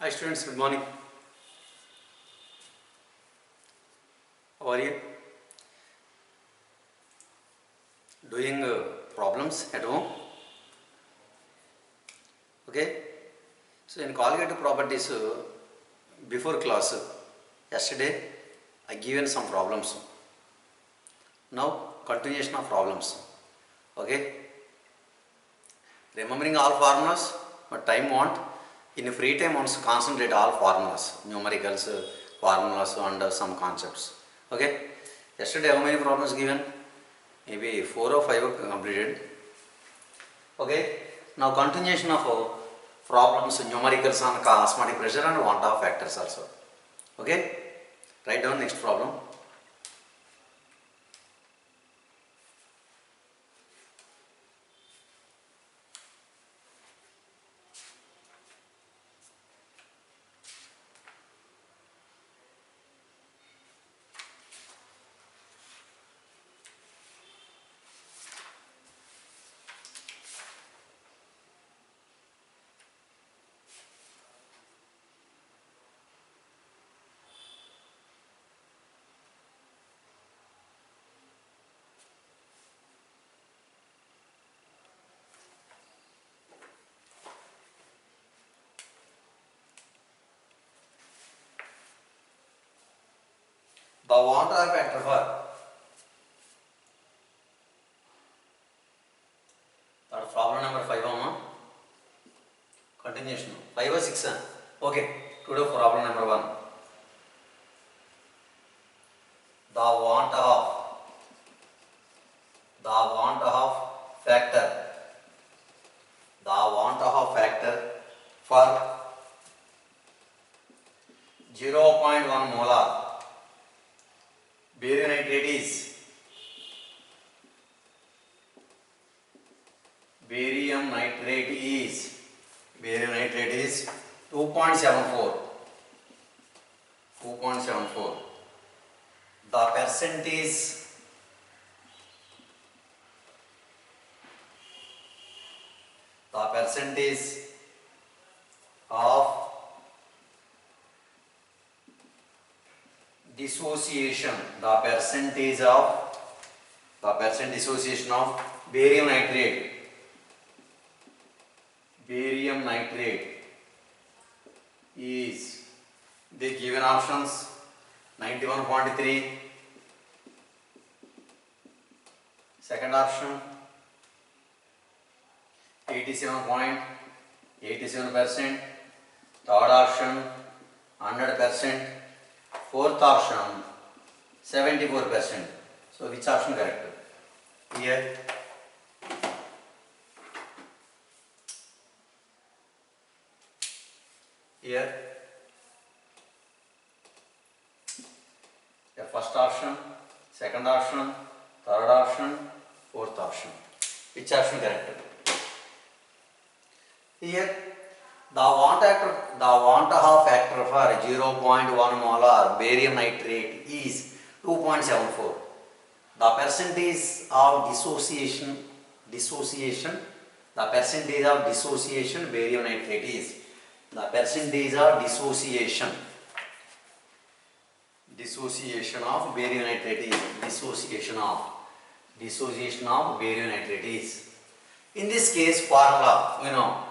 Hi students, good morning. How are you? Doing problems at home? Okay. So in colligative properties, before class, yesterday I given some problems. Now continuation of problems. Okay. Remembering all formulas, but time want. In free time, wants to concentrate all formulas, numericals, formulas, and some concepts. Okay. Yesterday, how many problems given? Maybe 4 or 5 completed. Okay. Now continuation of problems, numericals on osmotic pressure and want of factors also. Okay. Write down next problem. The want of factor for that problem number 5 continuation 5 or 6 okay. Today problem number 1. The want of factor for 0.1 molar barium nitrate is 2.74. The percentage of dissociation, dissociation of barium nitrate is the given options 91.3, second option 87.87%, third option 100%, fourth option 74%. So which option correct? Here the first option, second option, third option, fourth option. Which option correct? Here the want of factor for 0.1 molar barium nitrate is 2.74. The percentage of dissociation barium nitrate is the percentage of dissociation of barium nitrate is in this case formula we know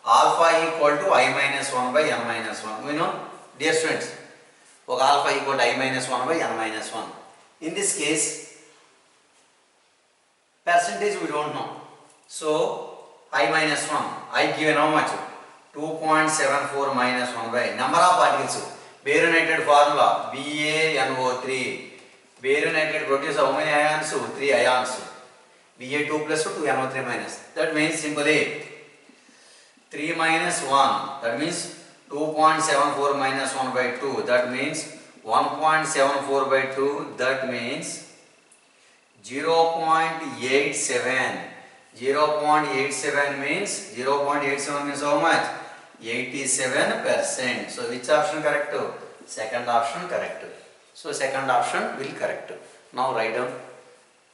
alpha equal to I minus 1 by n minus 1. We know, dear students, alpha equal to I minus 1 by n minus 1. In this case, percentage we don't know. So, I minus 1, I given how much? 2.74 minus 1 by number of particles. Barium nitrate formula BaNO3. Barium nitrate produces how many ions? 3 ions. Ba2 plus 2 NO3 minus. That means simply 3 minus 1, that means 2.74 minus 1 by 2, that means 1.74 by 2, that means 0.87. 0.87 means how much? 87%. So which option correct? Second option correct. So second option will correct. Now write down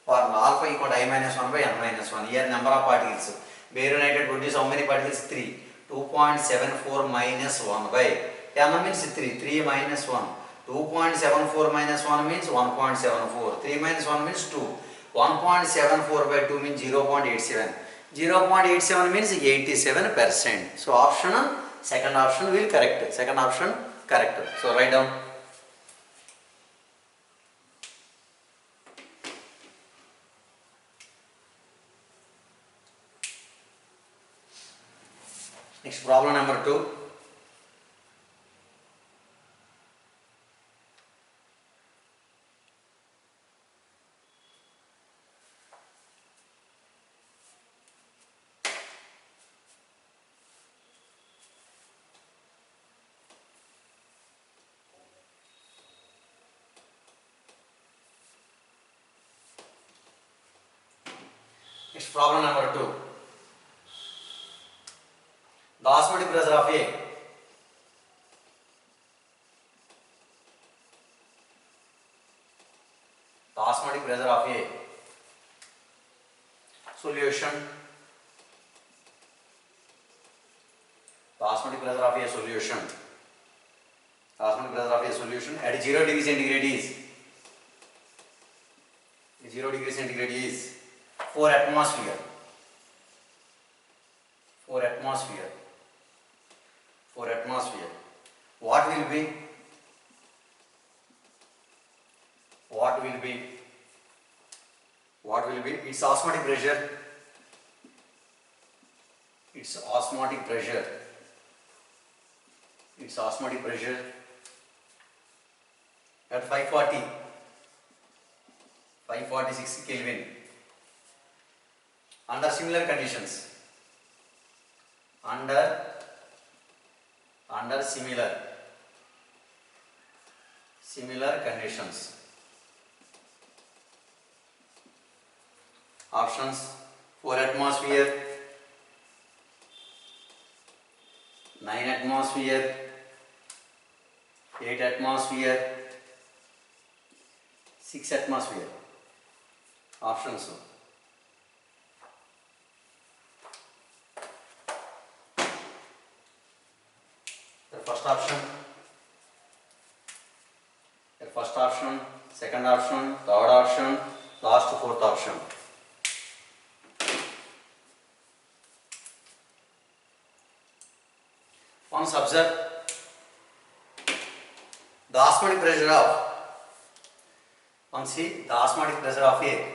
formula alpha equal to I minus 1 by n minus 1. Here number of particles. Barium nitrate produces how many particles? 3. 2.74 minus 1 by n means 3. 3 minus 1. 2.74 minus 1 means 1.74. 3 minus 1 means 2. 1.74 by 2 means 0.87. 0.87 means 87%. So option, second option will correct. Second option correct. So write down. Next problem number 2. Next problem number 2. The osmotic pressure of A solution. The osmotic pressure of A solution. The osmotic pressure of A solution at 0 degree centigrade is 0 degree centigrade is 4 atmosphere. 4 atmosphere. 4 atmosphere. What will be? What will be? What will be its osmotic pressure? Its osmotic pressure. Its osmotic pressure at 546 Kelvin under similar conditions. Under similar conditions. Options: 4 atmosphere, 9 atmosphere, 8 atmosphere, 6 atmosphere. Options: the first option, second option, third option, last fourth option. Once observe the osmotic pressure of, once see the osmotic pressure of A,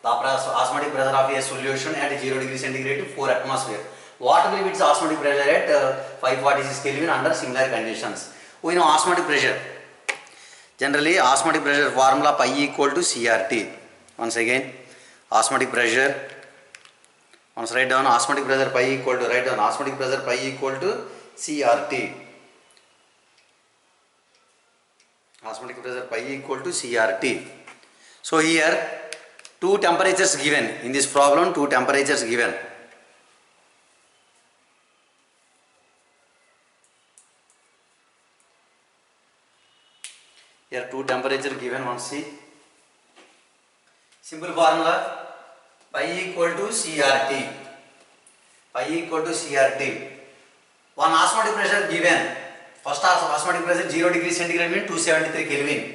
the osmotic pressure of A solution at 0 degree centigrade to 4 atmosphere. What will be its osmotic pressure at 546 Kelvin under similar conditions? We know osmotic pressure. Generally, osmotic pressure formula pi equal to CRT. Once again, osmotic pressure. Once write down osmotic pressure pi equal to, write down osmotic pressure pi equal to CRT. Osmotic pressure pi equal to CRT. So here, two temperatures given in this problem. Two temperatures given. Here two temperature given. Once see. Simple formula pi equal to CRT. Pi equal to CRT. One osmotic pressure given. First osmotic pressure 0 degree centigrade means 273 Kelvin.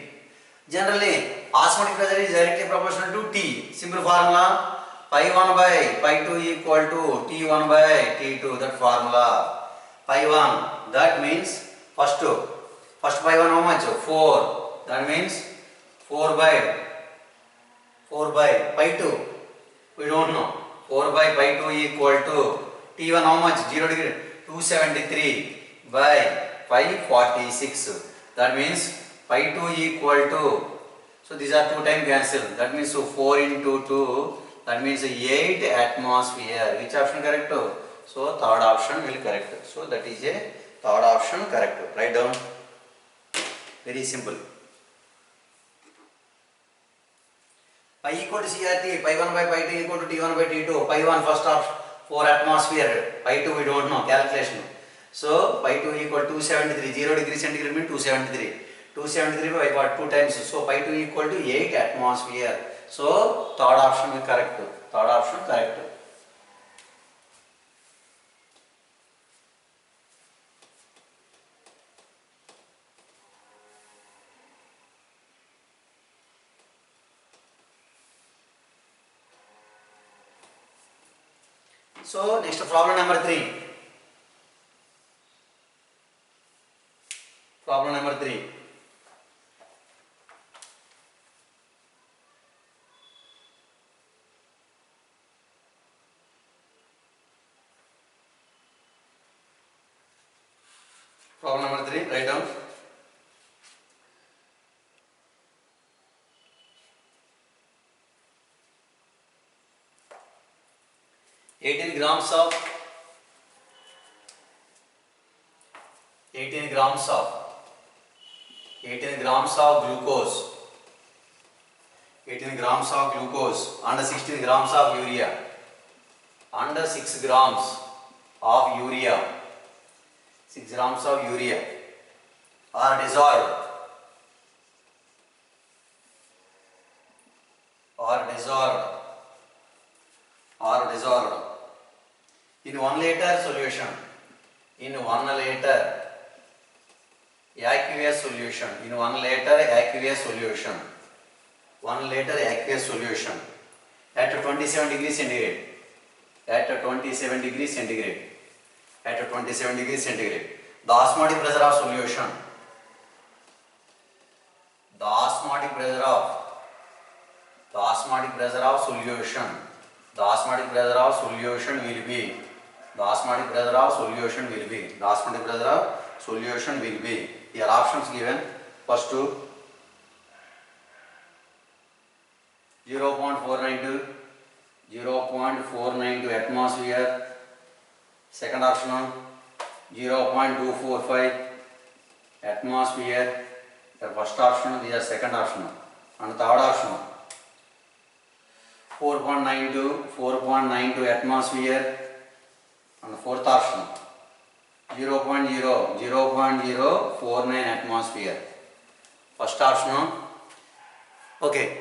Generally, osmotic pressure is directly proportional to T. Simple formula pi 1 by pi 2 equal to T1 by T2. That formula pi 1. That means first pi 1 how much? 4. That means 4 by pi 2. We don't know. 4 by pi 2 equal to T1 how much? 0 degree. 273 by 546. That means pi 2 equal to, so these are 2 times cancelled. That means so 4 into 2, that means 8 atmosphere. Which option correct? So third option will correct. So that is a third option correct. Write down. Very simple. Pi equal to CRT, pi 1 by pi 2 equal to T1 by T2. Pi 1 first option 4 atmosphere, pi 2 we don't know, calculation. So pi 2 equal to 273, 0 degree centigrade means 273. 273 by what? 2 times. So pi 2 equal to 8 atmosphere. So third option will correct. Third option correct. So next problem number 3. Problem number 3. Problem number 3, write down. 18 grams of 18 grams of glucose, 18 grams of glucose and 16 grams of urea, under 6 grams of urea, 6 grams of urea are dissolved in 1 liter solution, in 1 liter aqueous solution, in 1 liter aqueous solution, 1 liter aqueous solution at 27 degrees centigrade, at 27 degrees centigrade, at 27 degrees centigrade. The osmotic pressure of solution, the osmotic pressure of solution, the osmotic pressure of solution will be, the osmotic pressure of solution will be, the osmotic pressure of solution will be. Here options given. First to 0.492 atmosphere. Second option 0.245 atmosphere. The first option, this is second option. And third option 4.92 atmosphere. And fourth option 0.049 atmosphere. First option, okay,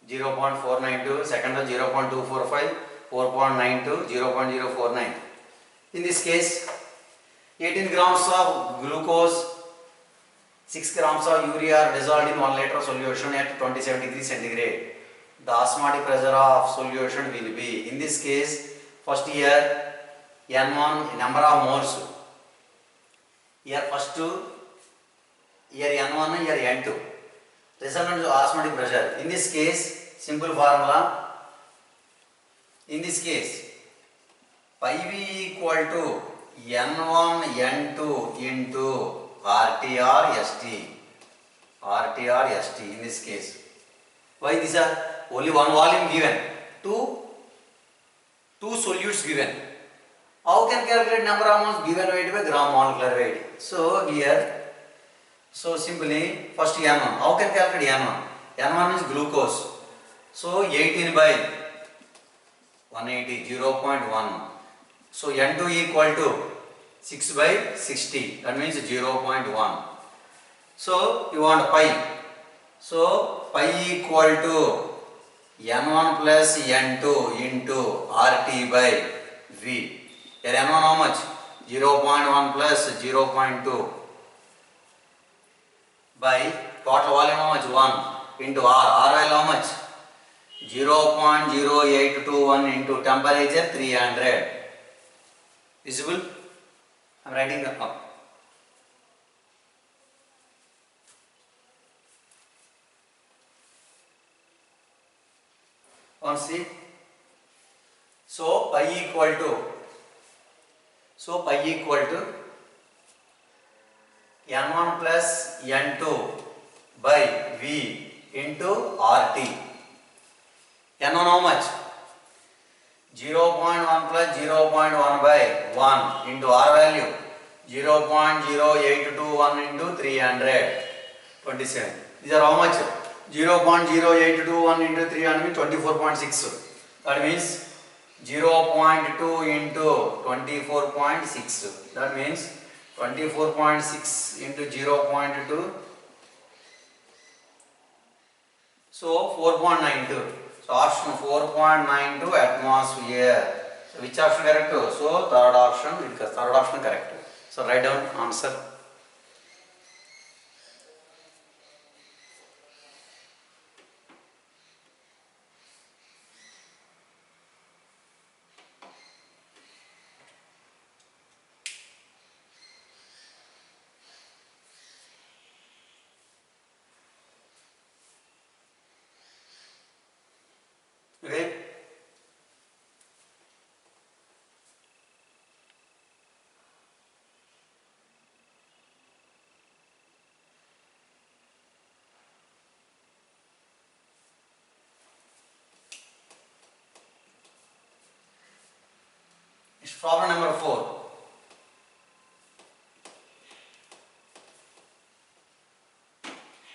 0.492, second one 0.245, 4.92, 0.049. In this case, 18 grams of glucose, 6 grams of urea are dissolved in 1 liter solution at 27 degrees centigrade. The osmotic pressure of solution will be, in this case, first here N1 number of moles. Here first here N1, here N2. Resultant osmotic pressure. In this case, simple formula. In this case, pi V equal to N1 N2 into RT or ST. RT or ST in this case. Why these are only one volume given? Two solutes given. How can calculate number of moles given weight by gram molecular weight? So here, so simply first N1. How can calculate N1? N1 is glucose. So 18 by 180, 0.1. So N2 equal to 6 by 60. That means 0.1. So you want pi. So pi equal to N1 plus N2 into RT by V. Here N1 how much? 0.1 plus 0.2 by total volume how much? 1 into R. R value how much? 0.0821 into temperature 300. Visible? I am writing them up. One see. So pi equal to N1 plus N2 by V into RT. N1 how much? 0.1 plus 0.1 by 1 into R value 0.0821 into 300. 27. These are how much? 0.0821 into 300 means 24.6. That means 0.2 into 24.6. That means 24.6 into 0.2. So 4.92. So option 4.92 atmosphere. So which option correct? So third option correct. So write down answer. Next problem number 4.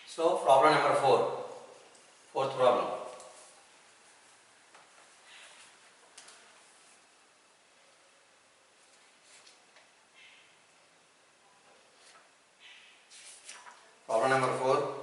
So problem number 4, fourth problem. Problem number 4.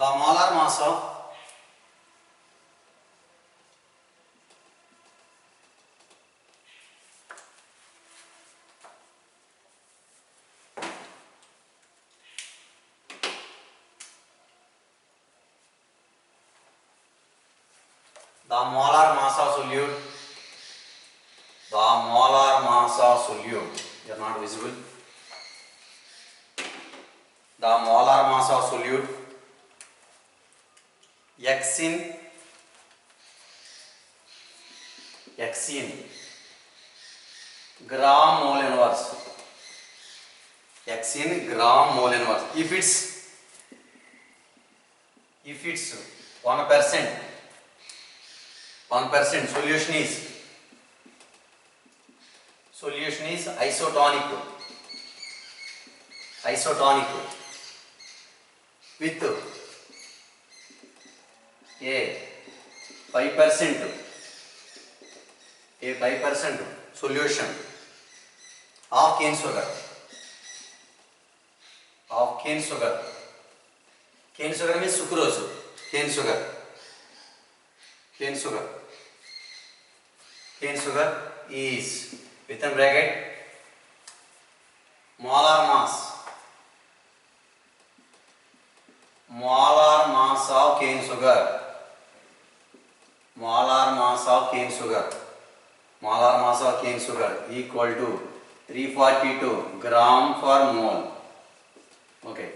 The molar mass of solute, the molar mass of solute, they are not visible. The molar mass of solute X in gram mole inverse. X in gram mole inverse. If it's 1% solution is isotonic with a 5% solution of cane sugar. Cane sugar means sucrose. Cane sugar is within bracket molar mass of cane sugar. Molar mass of cane sugar equal to 342 gram per mole. Okay.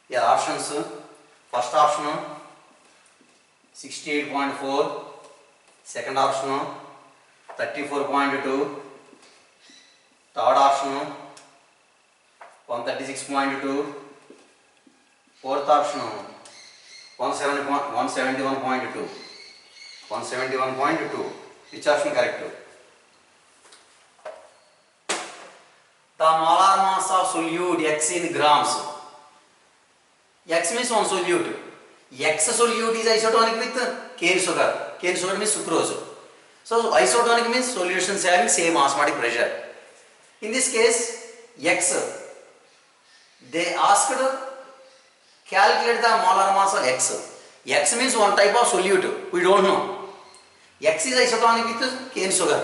Here options. First option 68.4. Second option 34.2. Third option 136.2. Fourth option 171.2. 171.2. Which option correct? The molar mass of solute X in grams. X means one solute. X solute is isotonic with cane sugar. Cane sugar means sucrose. So isotonic means solutions having same osmotic pressure. In this case, X, they asked calculate the molar mass of X. X means one type of solute. We don't know. X is isotonic with cane sugar.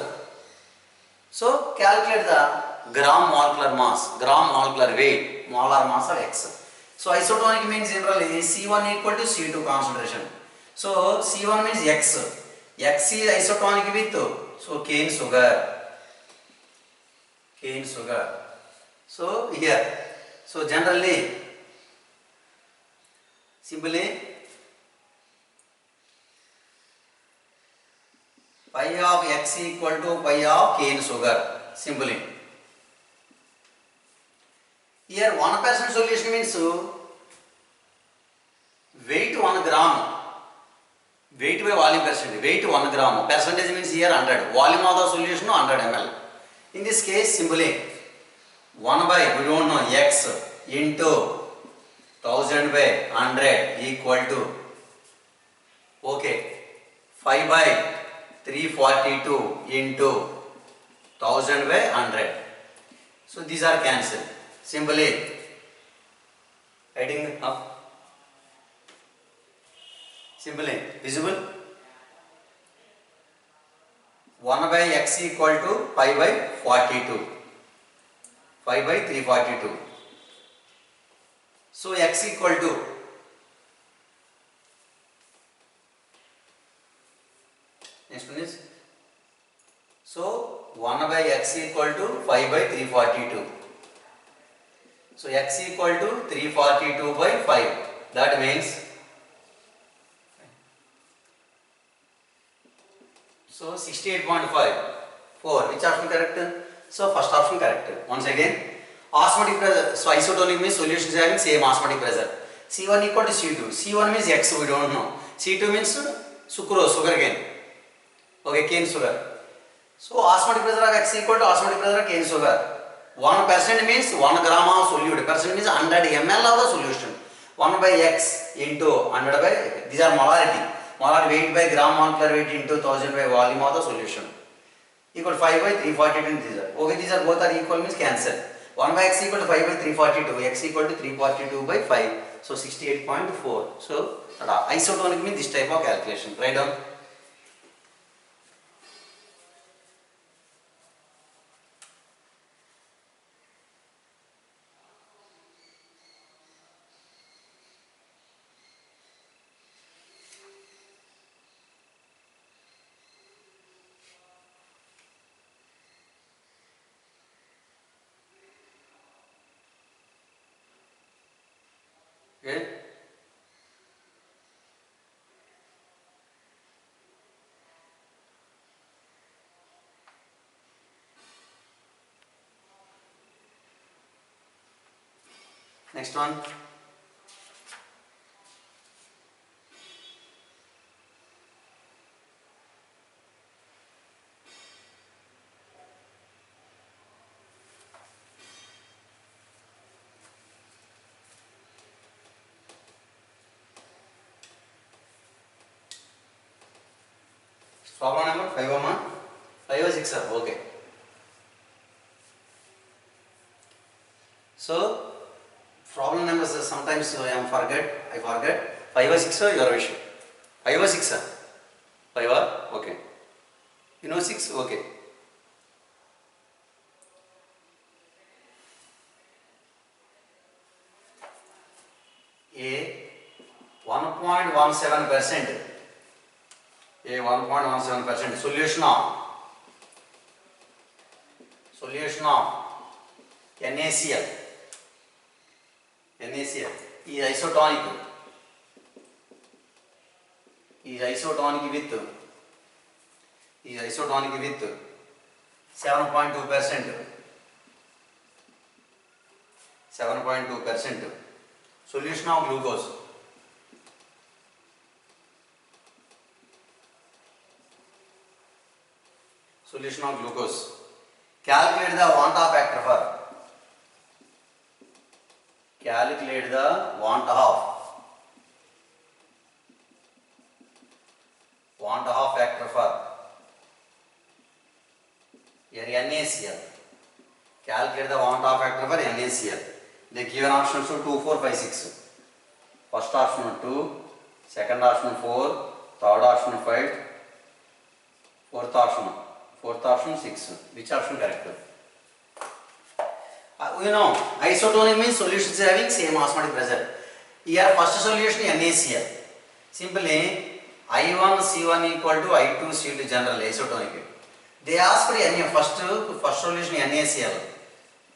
So calculate the gram molecular mass, gram molecular weight, molar mass of X. So isotonic means generally C1 equal to C2 concentration. So C1 means X. X is isotonic with cane sugar. So here, so generally, simply pi of X equal to pi of cane sugar. Simply. Here 1% solution means weight by volume percent. Weight 1 gram. Percentage means here 100. Volume of the solution 100 ml. In this case, simply 1 by, we don't know, x into 1000 by 100 equal to, okay, 5 by 342 into 1000 by 100. So these are cancelled. Simply adding up. Simply visible. 1 by x equal to 5 by 42. 5 by 342. So x equal to next one is, so 1 by x equal to 5 by 342. So x equal to 342 by 5. That means, so 68.5. 4. Which option correct? So first option correct. Once again, osmotic pressure. So isotonic means solutions having same osmotic pressure. C1 equal to C2. C1 means X, we don't know. C2 means sucrose, sugar cane. Okay, cane sugar. So osmotic pressure of X equal to osmotic pressure of cane sugar. 1% means 1 gram of solute. Percent means 100 ml of the solution. 1 by X into 100 by, these are molarity. Molar weight by gram molecular weight into 1000 by volume of the solution. Equal to 5 by 342. These are. Okay, these are both are equal means cancel. 1 by x equal to 5 by 342. X equal to 342 by 5. So 68.4. So isotonic means this type of calculation. Write down. Okay. Next one. Problem number 5 or 5 or 6 or okay. So problem numbers sometimes I forget. 5 or 6 or your wish. 5 or 6 or 5 or okay. You know 6 okay. A 1.17%. A 1.17% solution of NaCl. NaCl is isotonic. Is isotonic with 7.2%. 7.2%. Solution of glucose. Solution of glucose. Calculate the want-off factor for. Calculate the want-off factor for your NaCl. Calculate the want-off factor for NaCl. The given options are 2, 4, 5, 6. First option 2, second option 4, third option 5, fourth option 6. Which option correct? You know, isotonic means solutions having same osmotic pressure. Here first solution NaCl. Simply I1C1 equal to I2C2 general isotonic. They ask for first solution NaCl.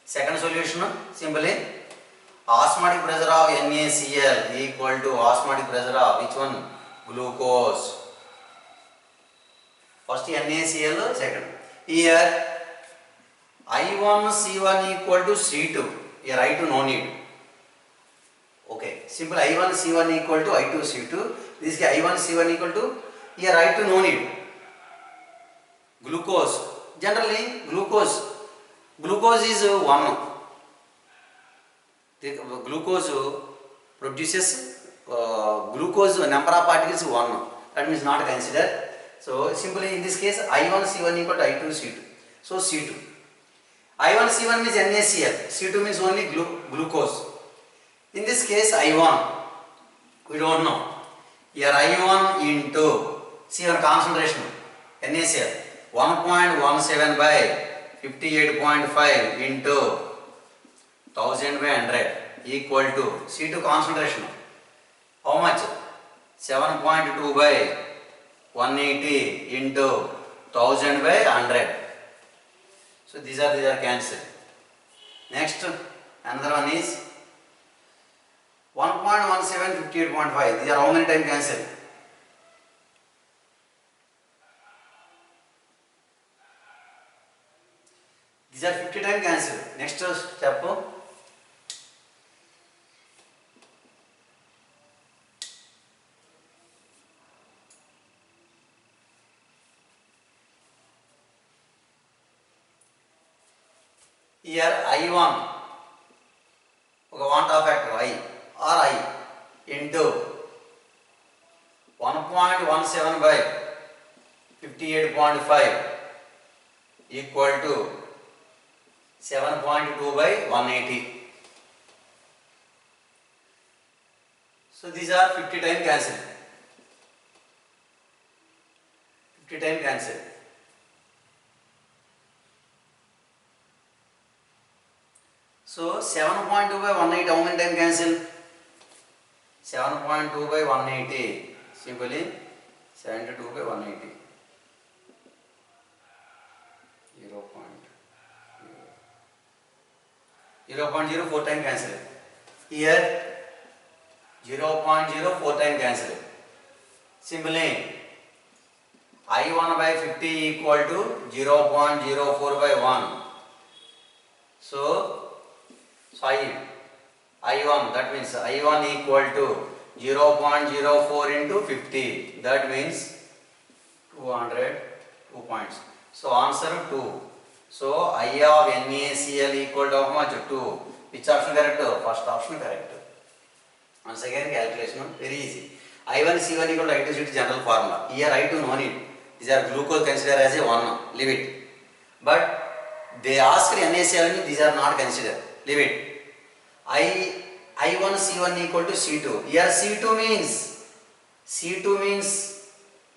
Second solution simply osmotic pressure of NaCl equal to osmotic pressure of which one? Glucose. First NaCl, second. Here I1C1 equal to C2. Here I2 no need. Okay. Simple I1C1 equal to I2C2. This is I1C1 equal to Here write to no need. Glucose. Generally glucose is 1. The glucose produces glucose number of particles 1. That means not considered. So simply in this case I1C1 equal to I2C2. So C2. I1C1 means NaCl. C2 means only glucose. In this case I1 we don't know. Here I1 into C1 concentration NaCl 1.17 by 58.5 into 1000 by 100 equal to C2 concentration. How much? 7.2 by 180 into 1000 by 100. So these are cancelled. Next, another one is 1.17 58.5. These are how many times cancelled? These are 50 times cancelled. Next step. Here I1 want factor I or I into 1.17 by 58.5 equal to 7.2 by 180. So these are 50 times cancelled. 50 times cancelled. So 7.2 by 180 how many times cancel? 7.2 by 180. Simply 72 by 180. 0.04 times cancel. Here 0.04 times cancel. Simply I1 by 50 equal to 0.04 by 1. So I1 that means I1 equal to 0.04 into 50. That means 202 points. So answer 2. So I of NaCl equal to how much? 2. Which option correct? First option correct. Once again calculation very easy. I1C1 equal to I2C2 general formula. Here I2 no need. These are glucose considered as a 1. Leave it. But they asked NaCl, these are not considered. Leave it. I1C1 equal to C2. Here C2 means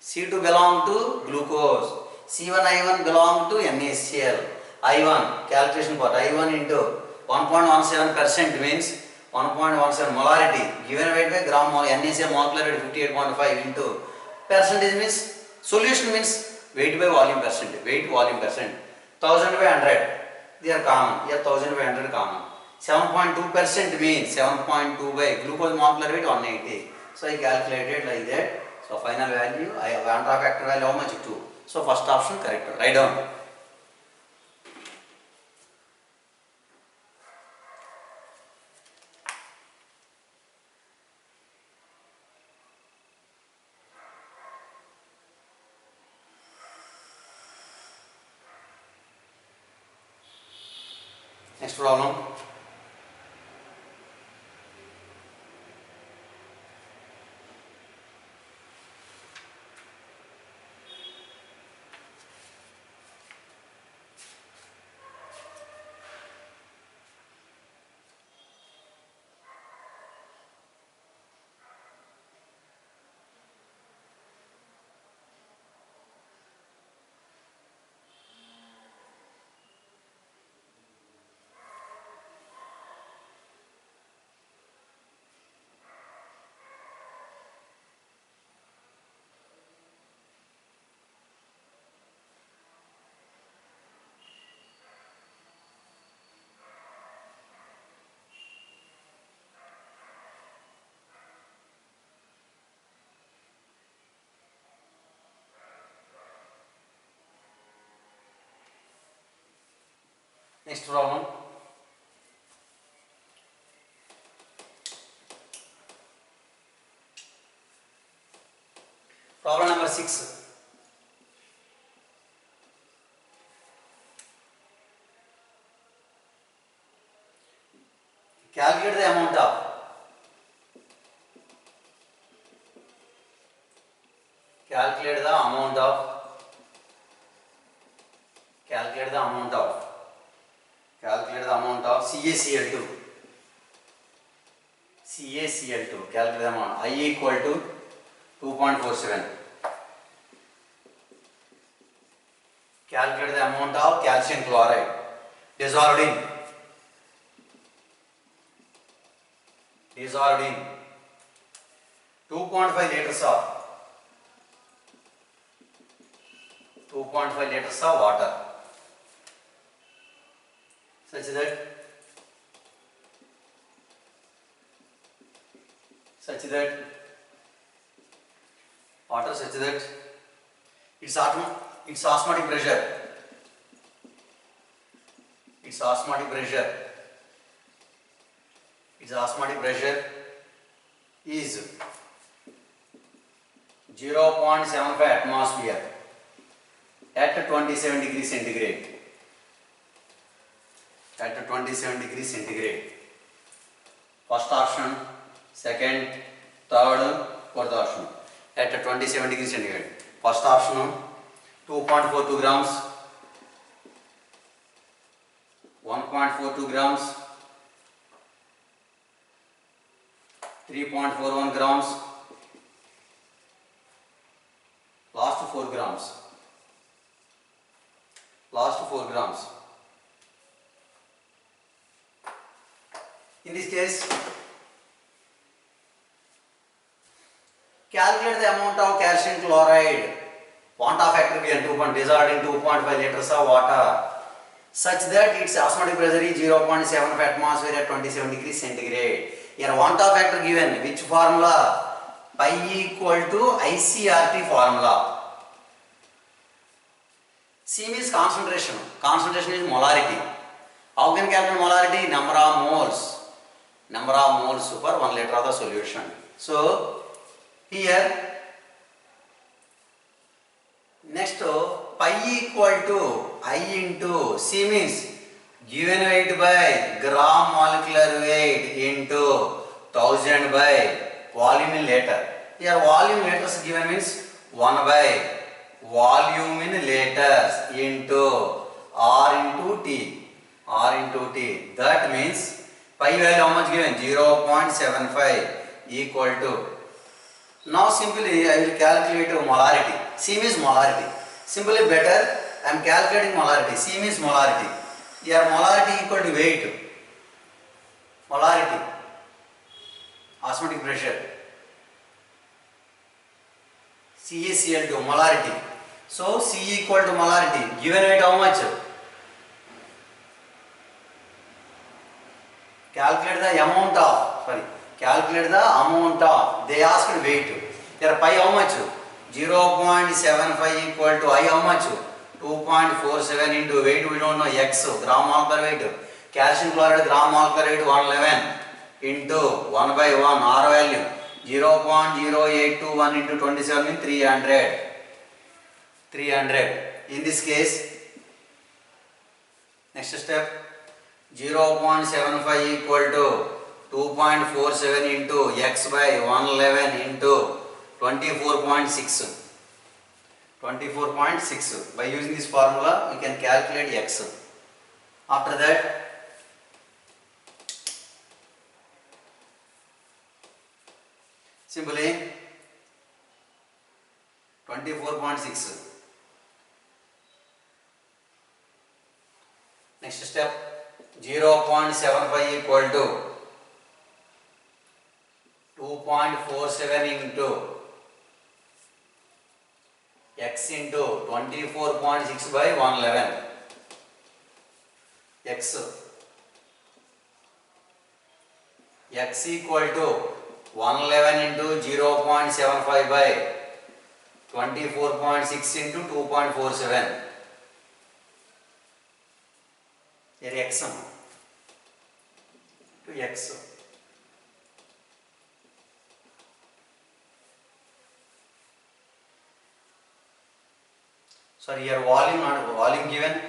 C2 belong to glucose. C1 I1 belong to NaCl. I1 calculation part I1 into 1.17% means 1.17 molarity given weight by gram mole NaCl molecular weight 58.5 into percentage means solution means weight by volume percent. 1000 by 100 they are common. Here 1000 by 100 common. 7.2% means 7.2 by glucose molecular weight 180. So I calculated like that. So final value I have Andra factor value how much? 2. So first option correct. Write down. Next problem. Next problem. Problem number 6. Calculate the amount of calculate the amount of calculate the amount of calculate the amount of CaCl2 CaCl2 calculate the amount I equal to 2.47. Calculate the amount of calcium chloride dissolved in 2.5 liters of 2.5 liters of water, such that its osmotic pressure is 0.75 atmosphere at 27 degrees centigrade. First option, second, third, fourth option at 27 degrees centigrade. First option 2.42 grams, 1.42 grams, 3.41 grams, last 4 grams. In this case, calculate the amount of calcium chloride, Quanta factor given 2. Dissolved in 2.5 liters of water, such that its osmotic pressure is 0.75 atmosphere at 27 degrees centigrade. Here Quanta factor given, which formula? Pi equal to ICRT formula. C means concentration. Concentration is molarity. How can calculate molarity? Number of moles per 1 liter of the solution. So here next pi equal to I into C means given weight by gram molecular weight into 1000 by volume in liter. Here volume liters given means 1 by volume in liters into R into T. That means pi value how much given? 0.75 equal to. Now simply I will calculate molarity. C means molarity. Simply better I am calculating molarity. C means molarity. Here molarity equal to weight. Molarity. Osmotic pressure. CaCl2 molarity. So C equal to molarity. Given weight how much? Calculate the amount of, they asked weight. Here pi how much? 0.75 equal to I how much? 2.47 into weight we don't know, X, gram molecular weight. Calcium chloride gram molecular weight 111 into 1 by 1 R value 0.0821 into 27 means 300. In this case, next step, 0.75 equal to 2.47 into X by 111 into 24.6. By using this formula, we can calculate X. After that, simply 24.6. Next step, 0.75 equal to 2.47 into X into 24.6 by 111. X equal to 111 into 0.75 by 24.6 into 2.47. Here X to X. Sorry, your volume, not volume given.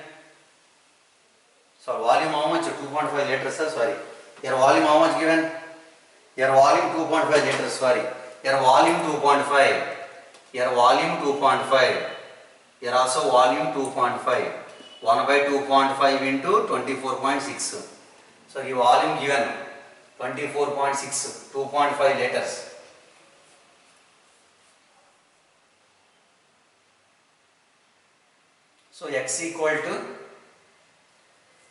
So volume how much? 2.5 liters, sir. Sorry. Your volume how much given? Your volume 2.5 liters. Sorry. Your volume 2.5. Your volume 2.5. Your also volume 2.5. 1 by 2.5 into 24.6. So your volume given 24.6, 2.5 liters. So x equal to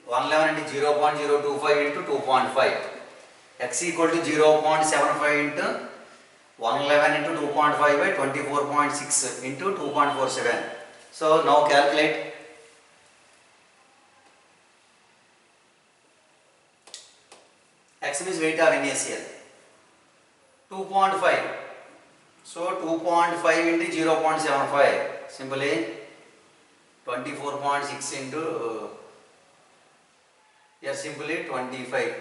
111 into 0.025 into 2.5. X equal to 0.75 into 111 into 2.5 by 24.6 into 2.47. So now calculate. X means weight of NaCl. 2.5. So 2.5 into 0.75. Simply 24.6 into simply 25.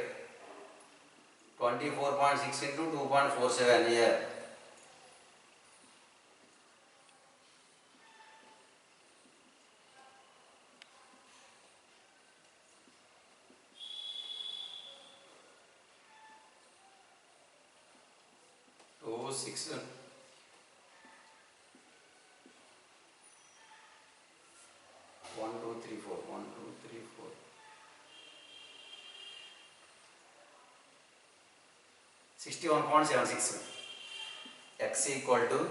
24.6 into 2.47 here. Oh, 6. 1, 2, 3, 4. 1, 2, 3, 4. 61.76. X equal to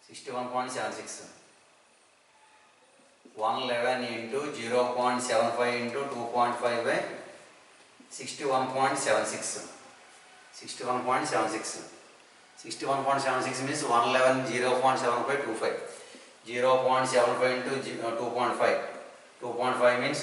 61.76. 111 into 0.75 into 2.5 by 61.76. 61.76. 61.76 means 111 0.75 25. 0.75 into 2.5. 2.5 means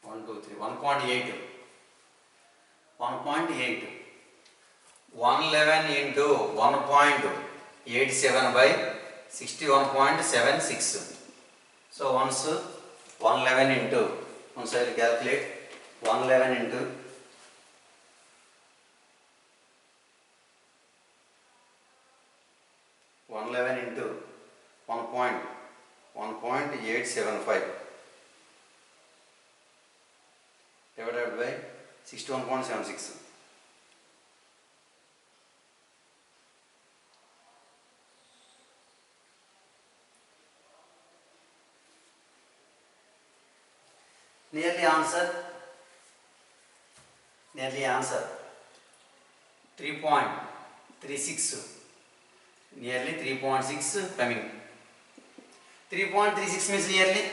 1, 2, 3, 1.8. 1.8. 111 into 1.87 by 61.76. So once 111 into, once I will calculate 111 into 1.875 divided by 61.76. Nearly answer 3.36. Nearly 3.6 coming. 3.36 means nearly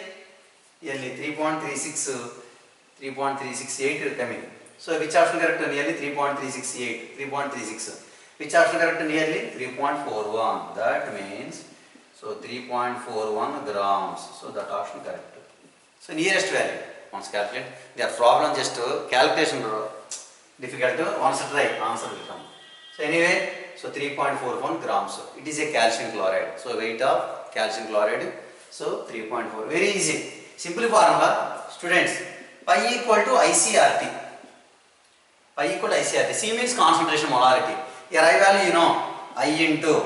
3.368 coming. So which option correct? Nearly 3.368. 3.36. Which option correct? Nearly 3.41. That means so 3.41 grams. So that option correct. So nearest value. Once calculate. Their problem just calculation difficult. Once try, answer will come. So anyway, so 3.41 grams. It is a calcium chloride. So weight of calcium chloride. So 3.4. Very easy. Simple formula, students. Pi equal to ICRT. Pi equal to ICRT. C means concentration molarity. Here I value you know. I into.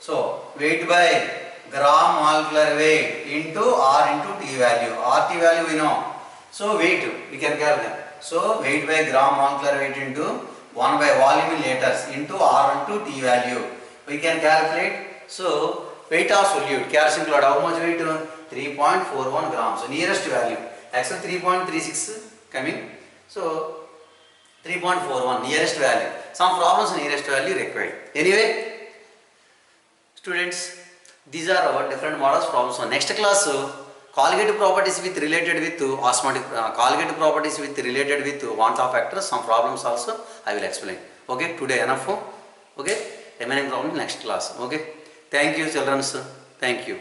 So weight by gram molecular weight into R into T value. RT value we know. So weight we can calculate. So weight by gram molecular weight into 1 by volume in liters into R into T value. We can calculate. So weight of solute calcium chloride how much weight? 3.41 grams. So nearest value. Actually 3.36 coming. So 3.41 nearest value. Some problems nearest value required. Anyway, students, these are our different models problems. So next class, colligative properties with related with osmotic, colligative properties with related with Van 't Hoff factors. Some problems also I will explain. Okay, today enough. Okay, remaining problem next class. Okay, thank you, children. Thank you.